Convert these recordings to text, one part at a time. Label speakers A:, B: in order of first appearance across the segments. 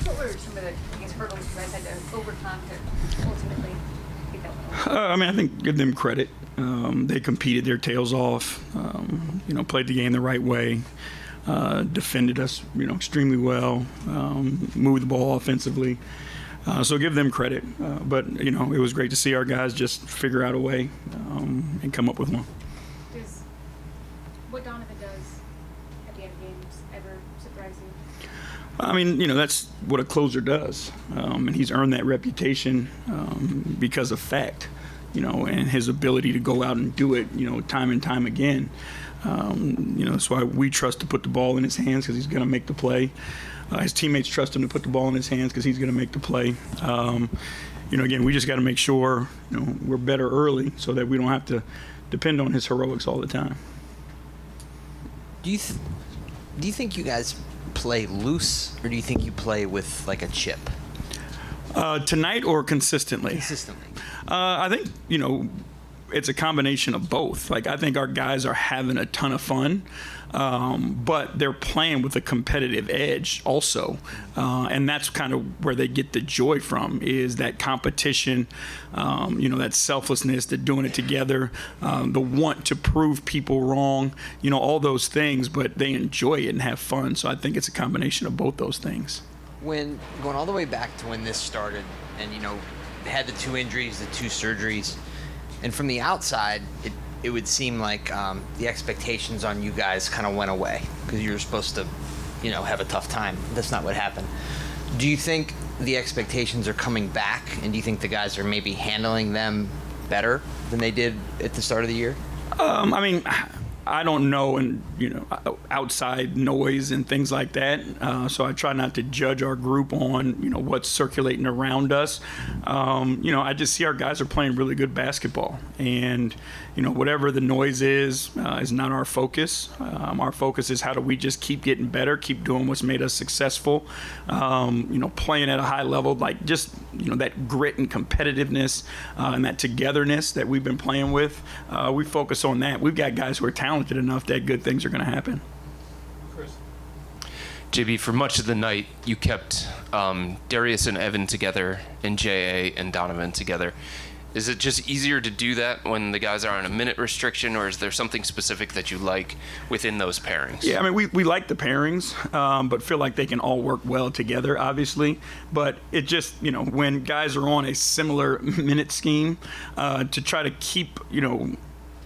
A: What were some of the biggest hurdles you guys had to overcome to ultimately get that one?
B: I think give them credit. They competed their tails off, played the game the right way, defended us, extremely well, moved the ball offensively. So give them credit. But, it was great to see our guys just figure out a way and come up with one.
A: Does what Donovan does at the end of games ever surprise you?
B: That's what a closer does. And he's earned that reputation because of fact, and his ability to go out and do it, time and time again. That's why we trust to put the ball in his hands because he's going to make the play. His teammates trust him to put the ball in his hands because he's going to make the play. Again, we just got to make sure we're better early so that we don't have to depend on his heroics all the time.
C: Do you think you guys play loose, or do you think you play with like a chip?
B: Tonight or consistently?
C: Consistently.
B: I think, it's a combination of both. Like, I think our guys are having a ton of fun, but they're playing with a competitive edge also. And that's kind of where they get the joy from, is that competition, that selflessness, that doing it together, the want to prove people wrong, all those things, but they enjoy it and have fun. So I think it's a combination of both those things.
C: When going all the way back to when this started and, they had the 2 injuries, the 2 surgeries, and from the outside, it would seem like the expectations on you guys kind of went away because you were supposed to, have a tough time. That's not what happened. Do you think the expectations are coming back, and do you think the guys are maybe handling them better than they did at the start of the year?
B: I don't know, and outside noise and things like that. So I try not to judge our group on what's circulating around us. I just see our guys are playing really good basketball, and whatever the noise is not our focus. Our focus is how do we just keep getting better, keep doing what's made us successful. Playing at a high level, like just that grit and competitiveness and that togetherness that we've been playing with. We focus on that. We've got guys who are talented enough that good things are going to happen.
D: Chris. JB, for much of the night, you kept Darius and Evan together and J.A. and Donovan together. Is it just easier to do that when the guys are on a minute restriction, or is there something specific that you like within those pairings?
B: Yeah, we like the pairings, but feel like they can all work well together, obviously. But it just, when guys are on a similar minute scheme, to try to keep,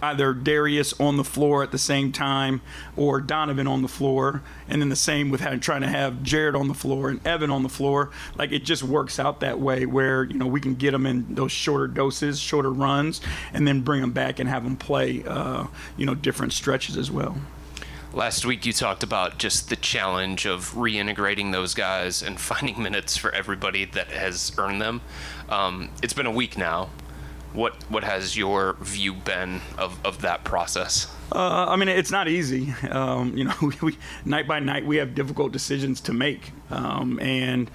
B: either Darius on the floor at the same time or Donovan on the floor, and then the same with trying to have Jared on the floor and Evan on the floor. Like, it just works out that way where, we can get them in those shorter doses, shorter runs, and then bring them back and have them play, different stretches as well.
D: Last week you talked about just the challenge of reintegrating those guys and finding minutes for everybody that has earned them. It's been a week now. What has your view been of that process?
B: It's not easy. We night by night we have difficult decisions to make, and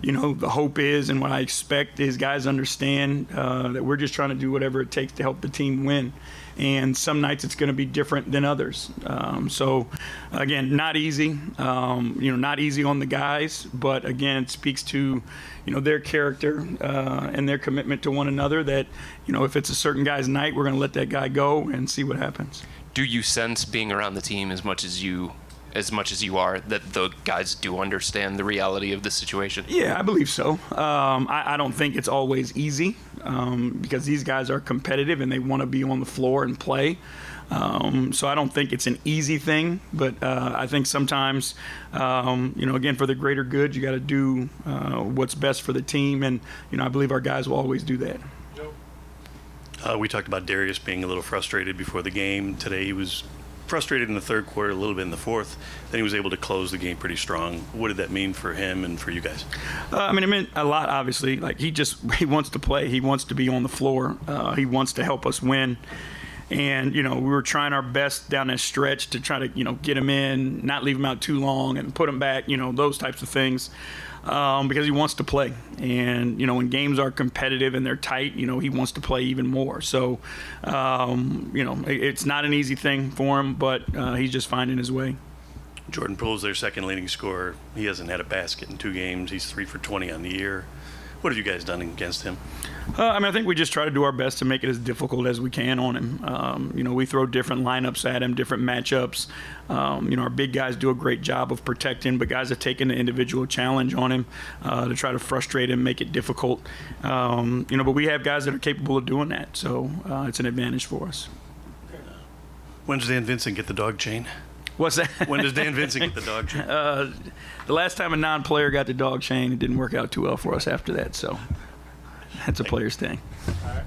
B: the hope is, and what I expect is, guys understand that we're just trying to do whatever it takes to help the team win. And some nights it's going to be different than others. So, again, not easy. Not easy on the guys, but again, it speaks to, their character and their commitment to one another. That, if it's a certain guy's night, we're going to let that guy go and see what happens.
D: Do you sense being around the team as much as you are that the guys do understand the reality of the situation?
B: Yeah, I believe so. I don't think it's always easy because these guys are competitive and they want to be on the floor and play. So I don't think it's an easy thing, but I think sometimes, again, for the greater good, you got to do what's best for the team, and I believe our guys will always do that.
E: We talked about Darius being a little frustrated before the game. Today he was frustrated in the third quarter, a little bit in the fourth. Then he was able to close the game pretty strong. What did that mean for him and for you guys?
B: It meant a lot, obviously. Like, he wants to play. He wants to be on the floor. He wants to help us win. And, we were trying our best down that stretch to try to, get him in, not leave him out too long and put him back, those types of things. Because he wants to play. And, when games are competitive and they're tight, he wants to play even more. So, it's not an easy thing for him, but he's just finding his way.
E: Jordan Poole's their second leading scorer. He hasn't had a basket in 2 games. He's 3 for 20 on the year. What have you guys done against him?
B: I think we just try to do our best to make it as difficult as we can on him. We throw different lineups at him, different matchups. Our big guys do a great job of protecting, but guys have taken the individual challenge on him to try to frustrate him, make it difficult. But we have guys that are capable of doing that, so it's an advantage for us.
E: When does Dan Vincent get the dog chain?
B: What's that?
E: When does Dan Vincent get the dog chain?
B: The last time a non-player got the dog chain, it didn't work out too well for us after that, so that's a player's thing.
F: All right.